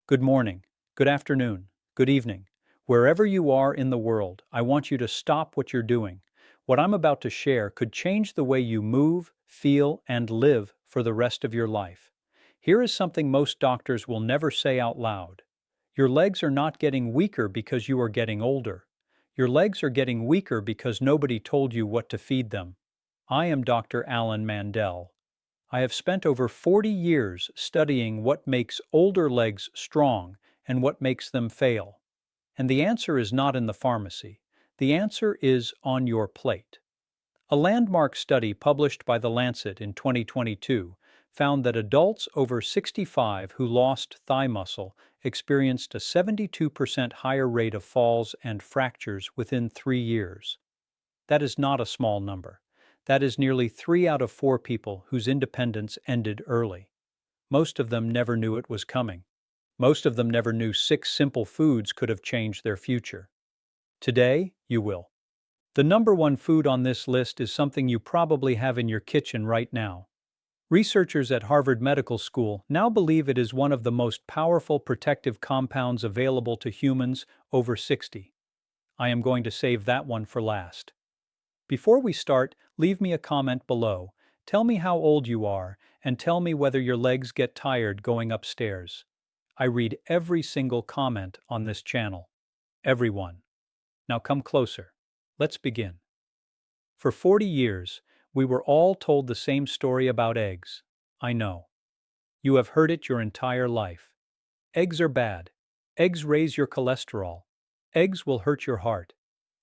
Good morning, good afternoon, good evening. Wherever you are in the world, I want you to stop what you're doing. What I'm about to share could change the way you move, feel, and live for the rest of your life. Here is something most doctors will never say out loud. Your legs are not getting weaker because you are getting older. Your legs are getting weaker because nobody told you what to feed them. I am Dr. Alan Mandell. I have spent over 40 years studying what makes older legs strong and what makes them fail. And the answer is not in the pharmacy. The answer is on your plate. A landmark study published by The Lancet in 2022 found that adults over 65 who lost thigh muscle experienced a 72% higher rate of falls and fractures within 3 years. That is not a small number. That is nearly 3 out of 4 people whose independence ended early. Most of them never knew it was coming. Most of them never knew 6 simple foods could have changed their future. Today, you will. The number one food on this list is something you probably have in your kitchen right now. Researchers at Harvard Medical School now believe it is one of the most powerful protective compounds available to humans over 60. I am going to save that one for last. Before we start, leave me a comment below. Tell me how old you are, and tell me whether your legs get tired going upstairs. I read every single comment on this channel. Everyone. Now come closer. Let's begin. For 40 years, we were all told the same story about eggs. I know. You have heard it your entire life. Eggs are bad. Eggs raise your cholesterol. Eggs will hurt your heart.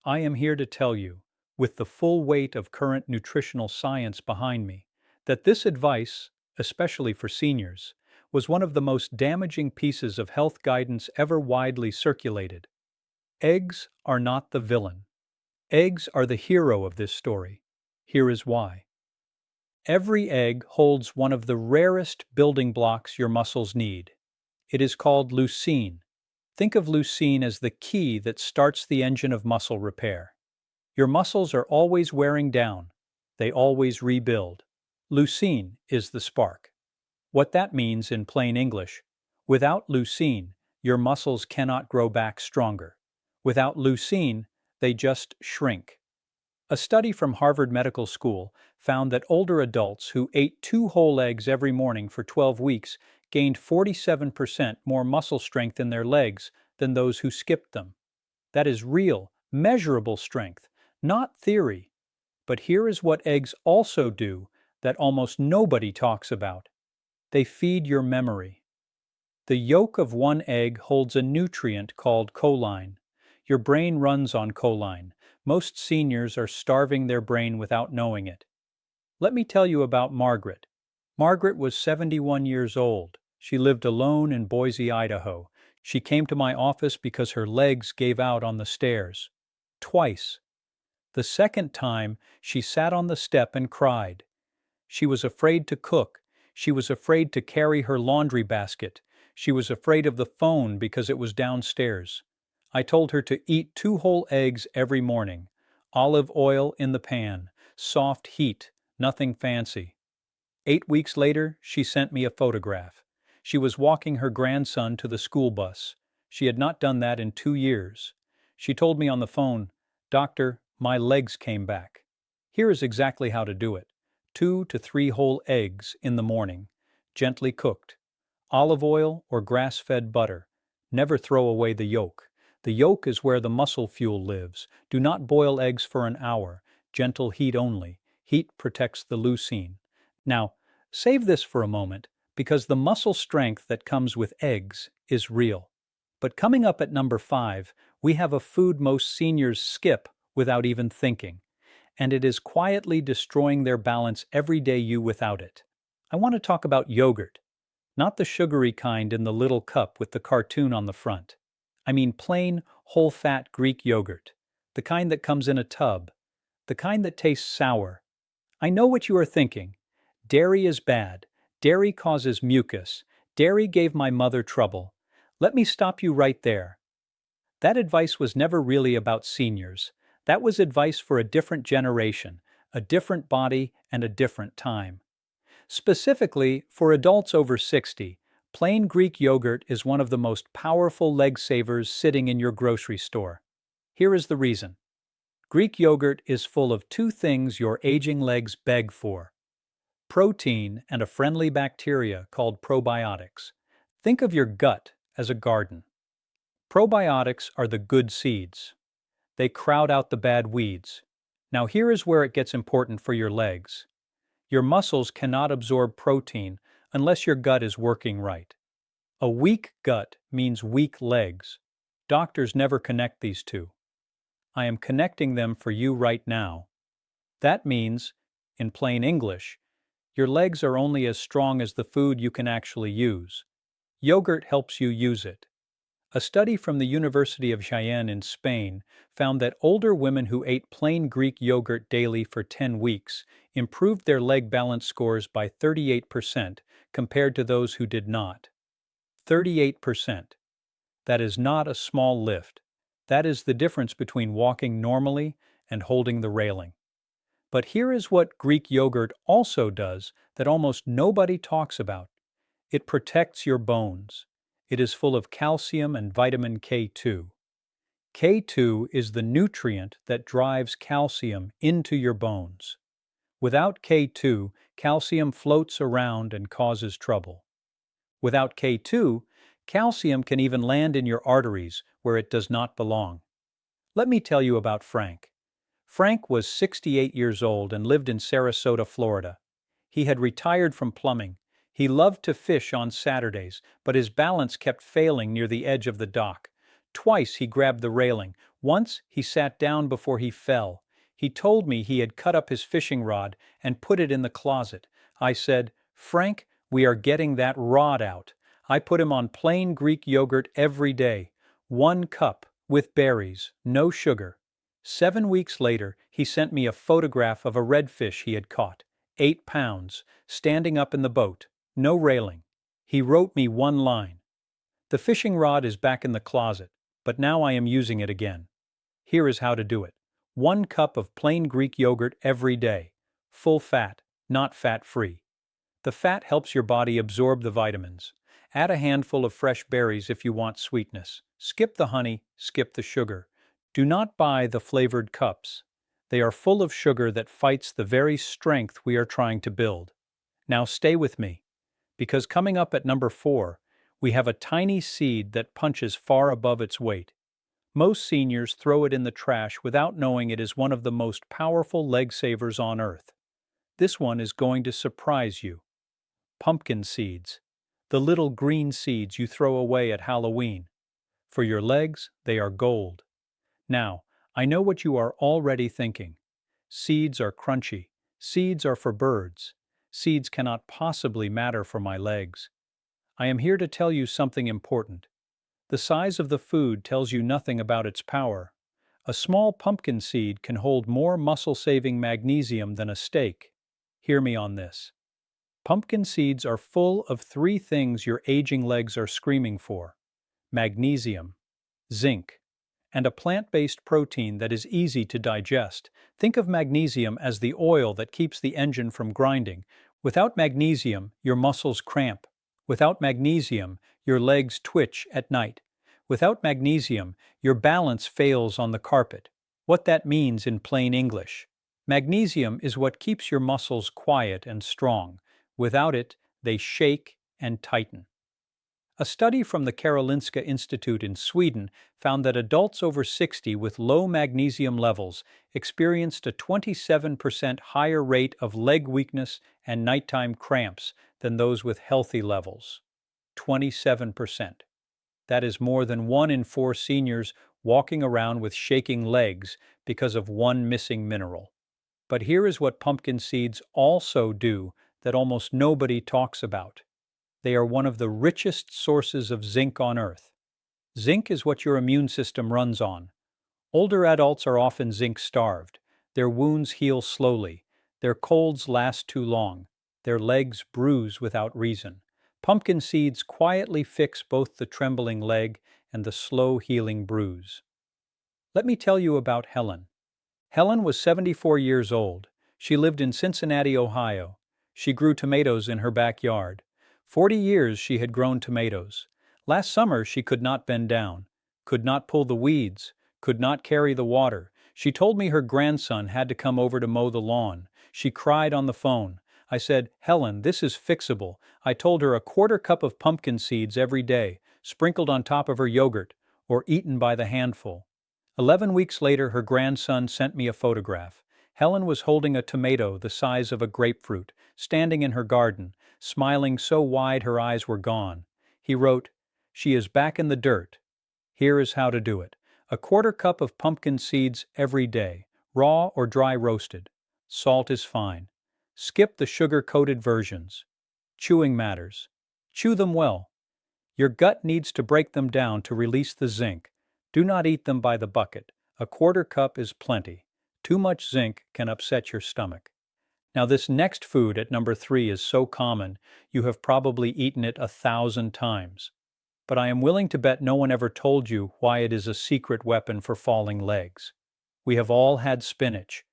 I am here to tell you, with the full weight of current nutritional science behind me, that this advice, especially for seniors, was one of the most damaging pieces of health guidance ever widely circulated. Eggs are not the villain. Eggs are the hero of this story. Here is why. Every egg holds one of the rarest building blocks your muscles need. It is called leucine. Think of leucine as the key that starts the engine of muscle repair. Your muscles are always wearing down. They always rebuild. Leucine is the spark. What that means in plain English, without leucine, your muscles cannot grow back stronger. Without leucine, they just shrink. A study from Harvard Medical School found that older adults who ate 2 whole eggs every morning for 12 weeks gained 47% more muscle strength in their legs than those who skipped them. That is real, measurable strength. Not theory. But here is what eggs also do that almost nobody talks about. They feed your memory. The yolk of one egg holds a nutrient called choline. Your brain runs on choline. Most seniors are starving their brain without knowing it. Let me tell you about Margaret. Margaret was 71 years old. She lived alone in Boise, Idaho. She came to my office because her legs gave out on the stairs. Twice. The second time, she sat on the step and cried. She was afraid to cook. She was afraid to carry her laundry basket. She was afraid of the phone because it was downstairs. I told her to eat 2 whole eggs every morning. Olive oil in the pan. Soft heat. Nothing fancy. 8 weeks later, she sent me a photograph. She was walking her grandson to the school bus. She had not done that in 2 years. She told me on the phone, "Doctor, my legs came back." Here is exactly how to do it. 2 to 3 whole eggs in the morning, gently cooked. Olive oil or grass-fed butter. Never throw away the yolk. The yolk is where the muscle fuel lives. Do not boil eggs for an hour. Gentle heat only. Heat protects the leucine. Now, save this for a moment, because the muscle strength that comes with eggs is real. But coming up at number 5, we have a food most seniors skip without even thinking, and it is quietly destroying their balance every day without it. I want to talk about yogurt. Not the sugary kind in the little cup with the cartoon on the front. I mean plain, whole-fat Greek yogurt. The kind that comes in a tub. The kind that tastes sour. I know what you are thinking. Dairy is bad. Dairy causes mucus. Dairy gave my mother trouble. Let me stop you right there. That advice was never really about seniors. That was advice for a different generation, a different body, and a different time. Specifically, for adults over 60, Plain Greek yogurt is one of the most powerful leg savers sitting in your grocery store. Here is the reason. Greek yogurt is full of two things your aging legs beg for: protein and a friendly bacteria called probiotics. Think of your gut as a garden. Probiotics are the good seeds. They crowd out the bad weeds. Now here is where it gets important for your legs. Your muscles cannot absorb protein unless your gut is working right. A weak gut means weak legs. Doctors never connect these two. I am connecting them for you right now. That means, in plain English, your legs are only as strong as the food you can actually use. Yogurt helps you use it. A study from the University of Jaén in Spain found that older women who ate plain Greek yogurt daily for 10 weeks improved their leg balance scores by 38% compared to those who did not. 38%. That is not a small lift. That is the difference between walking normally and holding the railing. But here is what Greek yogurt also does that almost nobody talks about. It protects your bones. It is full of calcium and vitamin K2. K2 is the nutrient that drives calcium into your bones. Without K2, calcium floats around and causes trouble. Without K2, calcium can even land in your arteries where it does not belong. Let me tell you about Frank. Frank was 68 years old and lived in Sarasota, Florida. He had retired from plumbing. He loved to fish on Saturdays, but his balance kept failing near the edge of the dock. Twice he grabbed the railing. Once he sat down before he fell. He told me he had cut up his fishing rod and put it in the closet. I said, "Frank, we are getting that rod out." I put him on plain Greek yogurt every day. 1 cup, with berries, no sugar. 7 weeks later, he sent me a photograph of a redfish he had caught, 8 pounds, standing up in the boat, no railing. He wrote me one line: "The fishing rod is back in the closet, but now I am using it again." Here is how to do it. 1 cup of plain Greek yogurt every day. Full fat, not fat-free. The fat helps your body absorb the vitamins. Add a handful of fresh berries if you want sweetness. Skip the honey, skip the sugar. Do not buy the flavored cups. They are full of sugar that fights the very strength we are trying to build. Now stay with me, because coming up at number 4, we have a tiny seed that punches far above its weight. Most seniors throw it in the trash without knowing it is one of the most powerful leg savers on earth. This one is going to surprise you. Pumpkin seeds. The little green seeds you throw away at Halloween. For your legs, they are gold. Now, I know what you are already thinking. Seeds are crunchy. Seeds are for birds. Seeds cannot possibly matter for my legs. I am here to tell you something important. The size of the food tells you nothing about its power. A small pumpkin seed can hold more muscle-saving magnesium than a steak. Hear me on this. Pumpkin seeds are full of 3 things your aging legs are screaming for: magnesium, zinc, and a plant-based protein that is easy to digest. Think of magnesium as the oil that keeps the engine from grinding. Without magnesium, your muscles cramp. Without magnesium, your legs twitch at night. Without magnesium, your balance fails on the carpet. What that means in plain English: magnesium is what keeps your muscles quiet and strong. Without it, they shake and tighten. A study from the Karolinska Institute in Sweden found that adults over 60 with low magnesium levels experienced a 27% higher rate of leg weakness and nighttime cramps than those with healthy levels. 27%. That is more than 1 in 4 seniors walking around with shaking legs because of one missing mineral. But here is what pumpkin seeds also do that almost nobody talks about. They are one of the richest sources of zinc on Earth. Zinc is what your immune system runs on. Older adults are often zinc-starved. Their wounds heal slowly. Their colds last too long. Their legs bruise without reason. Pumpkin seeds quietly fix both the trembling leg and the slow-healing bruise. Let me tell you about Helen. Helen was 74 years old. She lived in Cincinnati, Ohio. She grew tomatoes in her backyard. 40 years she had grown tomatoes. Last summer she could not bend down, could not pull the weeds, could not carry the water. She told me her grandson had to come over to mow the lawn. She cried on the phone. I said, "Helen, this is fixable." I told her a quarter cup of pumpkin seeds every day, sprinkled on top of her yogurt, or eaten by the handful. 11 weeks later, her grandson sent me a photograph. Helen was holding a tomato the size of a grapefruit, standing in her garden, smiling so wide her eyes were gone. He wrote, "She is back in the dirt. Here is how to do it. A quarter cup of pumpkin seeds every day, raw or dry roasted. Salt is fine. Skip the sugar-coated versions. Chewing matters. Chew them well. Your gut needs to break them down to release the zinc. Do not eat them by the bucket. A quarter cup is plenty. Too much zinc can upset your stomach." Now this next food at number 3 is so common, you have probably eaten it 1,000 times. But I am willing to bet no one ever told you why it is a secret weapon for falling legs. We have all had spinach.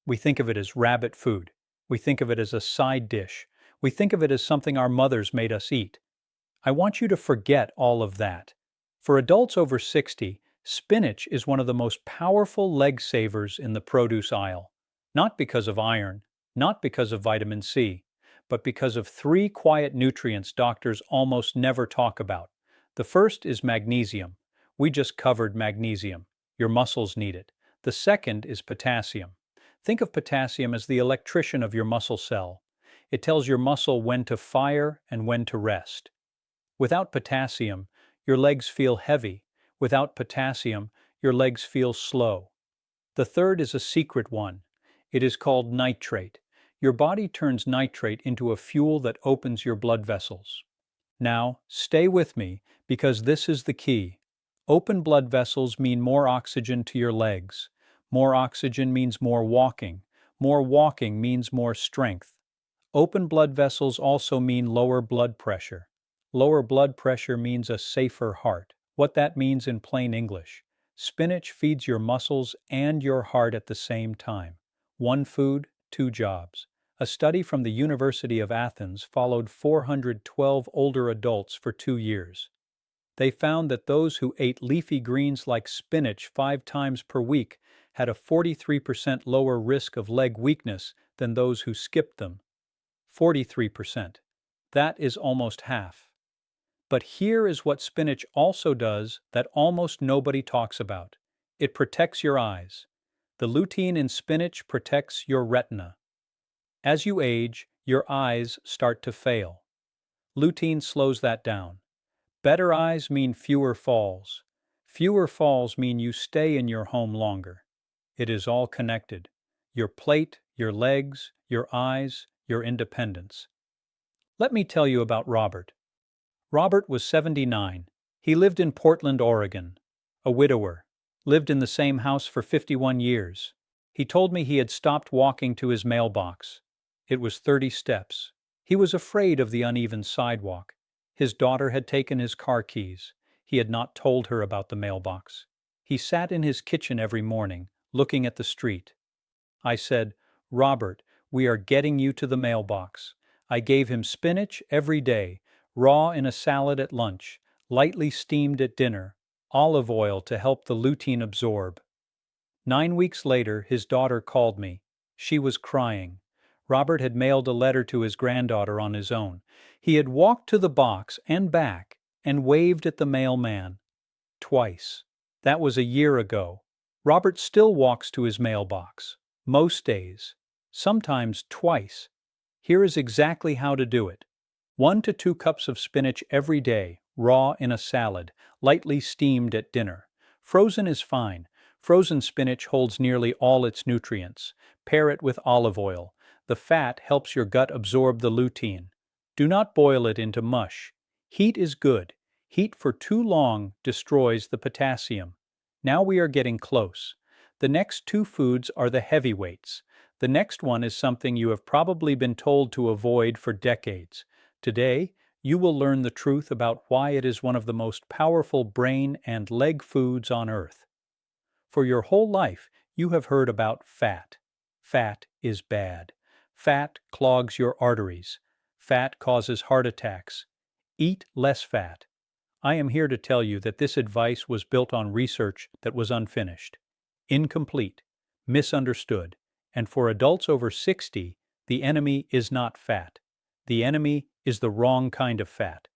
We think of it as rabbit food. We think of it as a side dish. We think of it as something our mothers made us eat. I want you to forget all of that. For adults over 60, spinach is one of the most powerful leg savers in the produce aisle. Not because of iron, not because of vitamin C, but because of 3 quiet nutrients doctors almost never talk about. The first is magnesium. We just covered magnesium. Your muscles need it. The second is potassium. Think of potassium as the electrician of your muscle cell. It tells your muscle when to fire and when to rest. Without potassium, your legs feel heavy. Without potassium, your legs feel slow. The third is a secret one. It is called nitrate. Your body turns nitrate into a fuel that opens your blood vessels. Now, stay with me, because this is the key. Open blood vessels mean more oxygen to your legs. More oxygen means more walking. More walking means more strength. Open blood vessels also mean lower blood pressure. Lower blood pressure means a safer heart. What that means in plain English: spinach feeds your muscles and your heart at the same time. One food, 2 jobs. A study from the University of Athens followed 412 older adults for 2 years. They found that those who ate leafy greens like spinach 5 times per week had a 43% lower risk of leg weakness than those who skipped them. 43%. That is almost half. But here is what spinach also does that almost nobody talks about. It protects your eyes. The lutein in spinach protects your retina. As you age, your eyes start to fail. Lutein slows that down. Better eyes mean fewer falls. Fewer falls mean you stay in your home longer. It is all connected. Your plate, your legs, your eyes, your independence. Let me tell you about Robert. Robert was 79. He lived in Portland, Oregon. A widower. Lived in the same house for 51 years. He told me he had stopped walking to his mailbox. It was 30 steps. He was afraid of the uneven sidewalk. His daughter had taken his car keys. He had not told her about the mailbox. He sat in his kitchen every morning, looking at the street. I said, "Robert, we are getting you to the mailbox." I gave him spinach every day, raw in a salad at lunch, lightly steamed at dinner, olive oil to help the lutein absorb. 9 weeks later, his daughter called me. She was crying. Robert had mailed a letter to his granddaughter on his own. He had walked to the box and back and waved at the mailman. Twice. That was a year ago. Robert still walks to his mailbox. Most days. Sometimes twice. Here is exactly how to do it. 1 to 2 cups of spinach every day, raw in a salad, lightly steamed at dinner. Frozen is fine. Frozen spinach holds nearly all its nutrients. Pair it with olive oil. The fat helps your gut absorb the lutein. Do not boil it into mush. Heat is good. Heat for too long destroys the potassium. Now we are getting close. The next 2 foods are the heavyweights. The next one is something you have probably been told to avoid for decades. Today, you will learn the truth about why it is one of the most powerful brain and leg foods on earth. For your whole life, you have heard about fat. Fat is bad. Fat clogs your arteries. Fat causes heart attacks. Eat less fat. I am here to tell you that this advice was built on research that was unfinished, incomplete, misunderstood, and for adults over 60, the enemy is not fat. The enemy is the wrong kind of fat.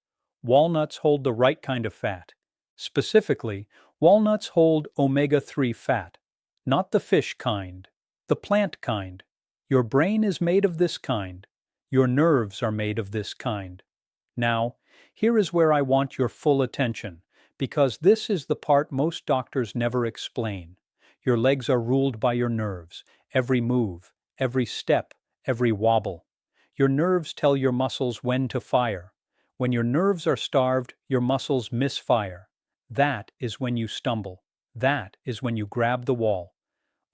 Walnuts hold the right kind of fat. Specifically, walnuts hold omega-3 fat, not the fish kind, the plant kind. Your brain is made of this kind. Your nerves are made of this kind. Now, here is where I want your full attention, because this is the part most doctors never explain. Your legs are ruled by your nerves, every move, every step, every wobble. Your nerves tell your muscles when to fire. When your nerves are starved, your muscles misfire. That is when you stumble. That is when you grab the wall.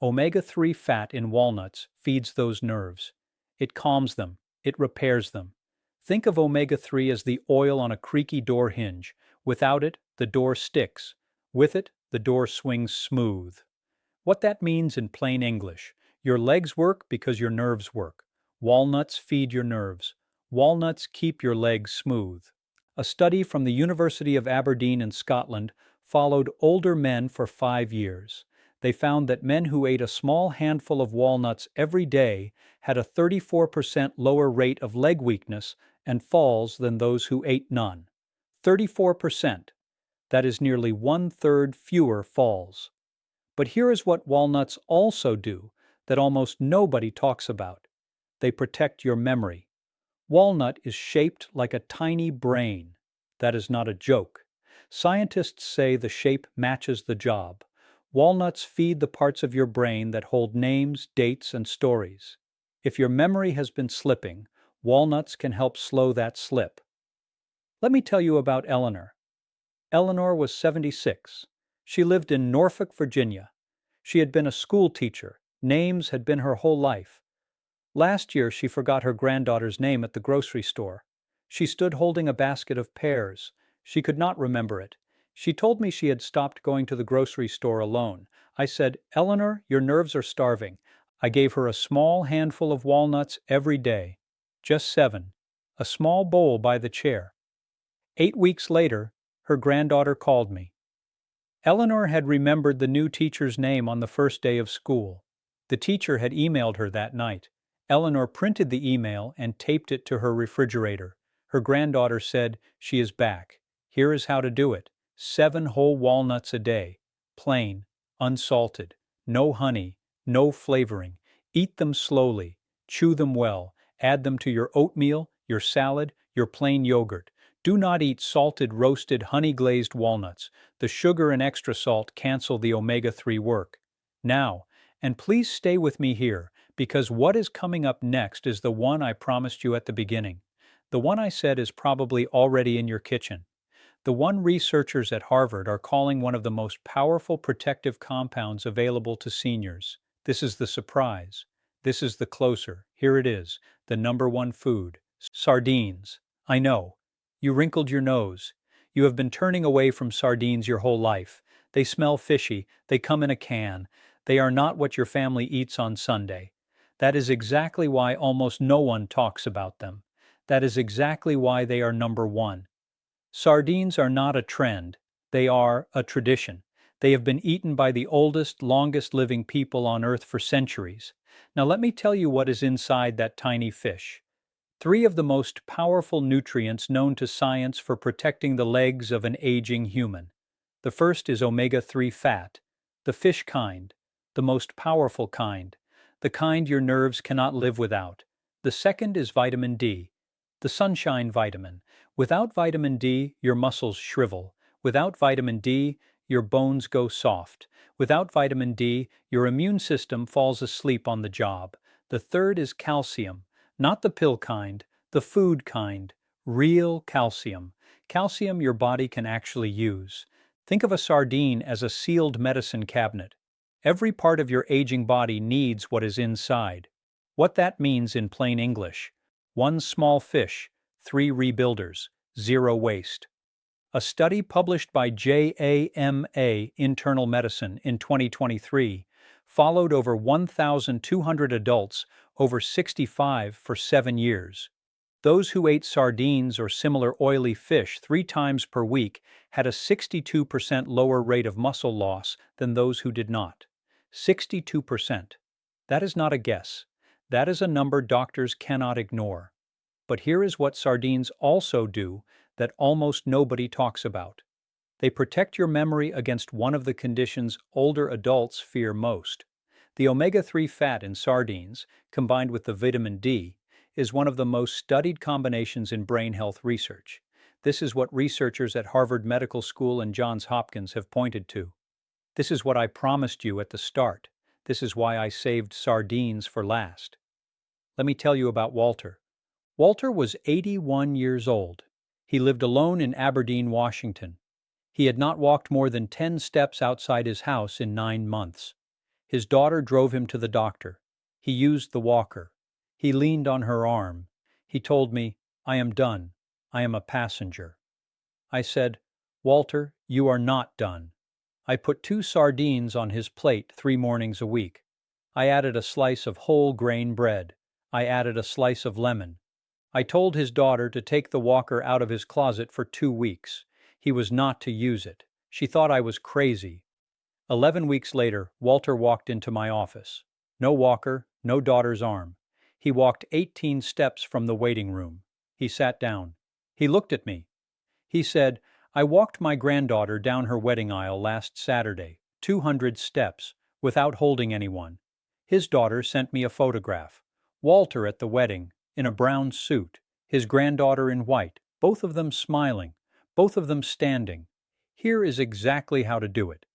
Omega-3 fat in walnuts feeds those nerves. It calms them. It repairs them. Think of omega-3 as the oil on a creaky door hinge. Without it, the door sticks. With it, the door swings smooth. What that means in plain English: your legs work because your nerves work. Walnuts feed your nerves. Walnuts keep your legs smooth. A study from the University of Aberdeen in Scotland followed older men for 5 years. They found that men who ate a small handful of walnuts every day had a 34% lower rate of leg weakness and falls than those who ate none. 34%. That is nearly 1/3 fewer falls. But here is what walnuts also do that almost nobody talks about. They protect your memory. Walnut is shaped like a tiny brain. That is not a joke. Scientists say the shape matches the job. Walnuts feed the parts of your brain that hold names, dates, and stories. If your memory has been slipping, walnuts can help slow that slip. Let me tell you about Eleanor. Eleanor was 76. She lived in Norfolk, Virginia. She had been a school teacher. Names had been her whole life. Last year, she forgot her granddaughter's name at the grocery store. She stood holding a basket of pears. She could not remember it. She told me she had stopped going to the grocery store alone. I said, "Eleanor, your nerves are starving." I gave her a small handful of walnuts every day. Just 7. A small bowl by the chair. 8 weeks later, her granddaughter called me. Eleanor had remembered the new teacher's name on the first day of school. The teacher had emailed her that night. Eleanor printed the email and taped it to her refrigerator. Her granddaughter said, "She is back. Here is how to do it. 7 whole walnuts a day. Plain, unsalted, no honey, no flavoring. Eat them slowly. Chew them well. Add them to your oatmeal, your salad, your plain yogurt. Do not eat salted, roasted, honey-glazed walnuts. The sugar and extra salt cancel the omega-3 work." Now, and please stay with me here, because what is coming up next is the one I promised you at the beginning. The one I said is probably already in your kitchen. The one researchers at Harvard are calling one of the most powerful protective compounds available to seniors. This is the surprise. This is the closer. Here it is, the #1 food. Sardines. I know. You wrinkled your nose. You have been turning away from sardines your whole life. They smell fishy. They come in a can. They are not what your family eats on Sunday. That is exactly why almost no one talks about them. That is exactly why they are #1. Sardines are not a trend. They are a tradition. They have been eaten by the oldest, longest living people on Earth for centuries. Now let me tell you what is inside that tiny fish. 3 of the most powerful nutrients known to science for protecting the legs of an aging human. The first is omega-3 fat, the fish kind, the most powerful kind, the kind your nerves cannot live without. The second is vitamin D, the sunshine vitamin. Without vitamin D, your muscles shrivel. Without vitamin D, your bones go soft. Without vitamin D, your immune system falls asleep on the job. The third is calcium, not the pill kind, the food kind, real calcium. Calcium your body can actually use. Think of a sardine as a sealed medicine cabinet. Every part of your aging body needs what is inside. What that means in plain English: 1 small fish, 3 rebuilders, 0 waste. A study published by JAMA Internal Medicine in 2023 followed over 1,200 adults over 65 for 7 years. Those who ate sardines or similar oily fish 3 times per week had a 62% lower rate of muscle loss than those who did not. 62%. That is not a guess. That is a number doctors cannot ignore. But here is what sardines also do that almost nobody talks about. They protect your memory against one of the conditions older adults fear most. The omega-3 fat in sardines, combined with the vitamin D, is one of the most studied combinations in brain health research. This is what researchers at Harvard Medical School and Johns Hopkins have pointed to. This is what I promised you at the start. This is why I saved sardines for last. Let me tell you about Walter. Walter was 81 years old. He lived alone in Aberdeen, Washington. He had not walked more than 10 steps outside his house in 9 months. His daughter drove him to the doctor. He used the walker. He leaned on her arm. He told me, "I am done. I am a passenger." I said, "Walter, you are not done." I put 2 sardines on his plate 3 mornings a week. I added a slice of whole grain bread. I added a slice of lemon. I told his daughter to take the walker out of his closet for 2 weeks. He was not to use it. She thought I was crazy. 11 weeks later, Walter walked into my office. No walker, no daughter's arm. He walked 18 steps from the waiting room. He sat down. He looked at me. He said, "I walked my granddaughter down her wedding aisle last Saturday, 200 steps, without holding anyone." His daughter sent me a photograph. Walter at the wedding, in a brown suit, his granddaughter in white, both of them smiling, both of them standing. Here is exactly how to do it.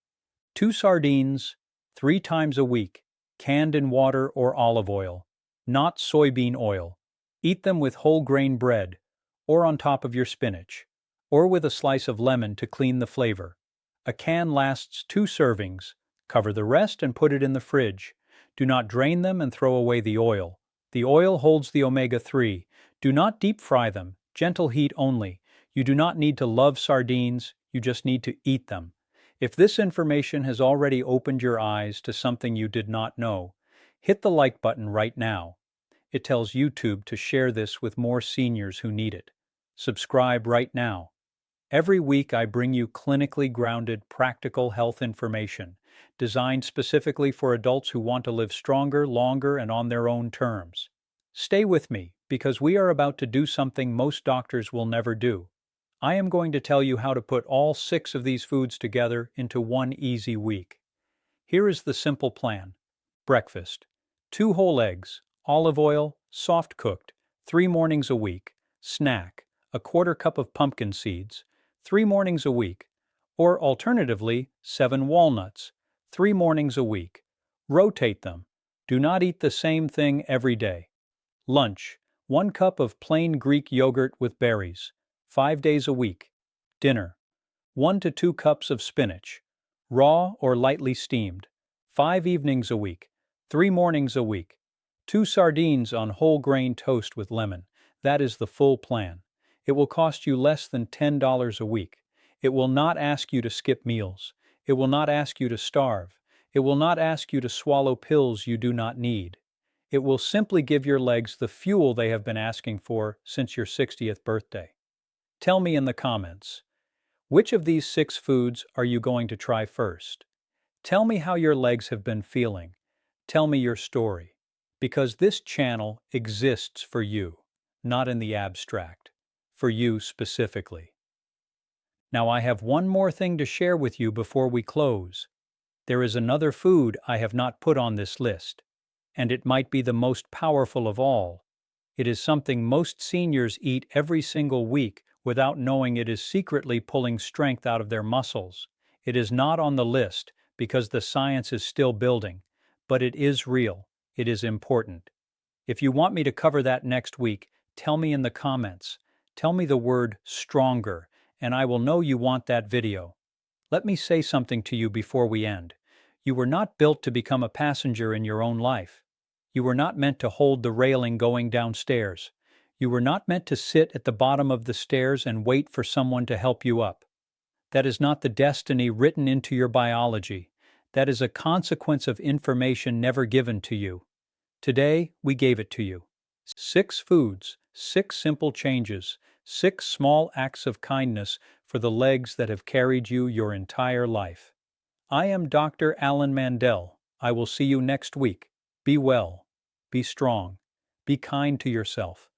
2 sardines, 3 times a week, canned in water or olive oil, not soybean oil. Eat them with whole grain bread, or on top of your spinach, or with a slice of lemon to clean the flavor. A can lasts 2 servings. Cover the rest and put it in the fridge. Do not drain them and throw away the oil. The oil holds the omega-3. Do not deep fry them, gentle heat only. You do not need to love sardines, you just need to eat them. If this information has already opened your eyes to something you did not know, hit the like button right now. It tells YouTube to share this with more seniors who need it. Subscribe right now. Every week I bring you clinically grounded, practical health information, designed specifically for adults who want to live stronger, longer, and on their own terms. Stay with me, because we are about to do something most doctors will never do. I am going to tell you how to put all 6 of these foods together into one easy week. Here is the simple plan. Breakfast: 2 whole eggs, olive oil, soft cooked, 3 mornings a week. Snack: a 1/4 cup of pumpkin seeds, 3 mornings a week. Or alternatively, 7 walnuts, 3 mornings a week. Rotate them. Do not eat the same thing every day. Lunch: 1 cup of plain Greek yogurt with berries, 5 days a week. Dinner: 1 to 2 cups of spinach, raw or lightly steamed, 5 evenings a week, 3 mornings a week. 2 sardines on whole grain toast with lemon. That is the full plan. It will cost you less than $10 a week. It will not ask you to skip meals. It will not ask you to starve. It will not ask you to swallow pills you do not need. It will simply give your legs the fuel they have been asking for since your 60th birthday. Tell me in the comments, which of these 6 foods are you going to try first? Tell me how your legs have been feeling. Tell me your story. Because this channel exists for you, not in the abstract, for you specifically. Now I have one more thing to share with you before we close. There is another food I have not put on this list, and it might be the most powerful of all. It is something most seniors eat every single week without knowing it is secretly pulling strength out of their muscles. It is not on the list because the science is still building, but it is real. It is important. If you want me to cover that next week, tell me in the comments. Tell me the word stronger, and I will know you want that video. Let me say something to you before we end. You were not built to become a passenger in your own life. You were not meant to hold the railing going downstairs. You were not meant to sit at the bottom of the stairs and wait for someone to help you up. That is not the destiny written into your biology. That is a consequence of information never given to you. Today, we gave it to you. 6 foods 6 simple changes, 6 small acts of kindness for the legs that have carried you your entire life. I am Dr. Alan Mandell. I will see you next week. Be well, be strong, be kind to yourself.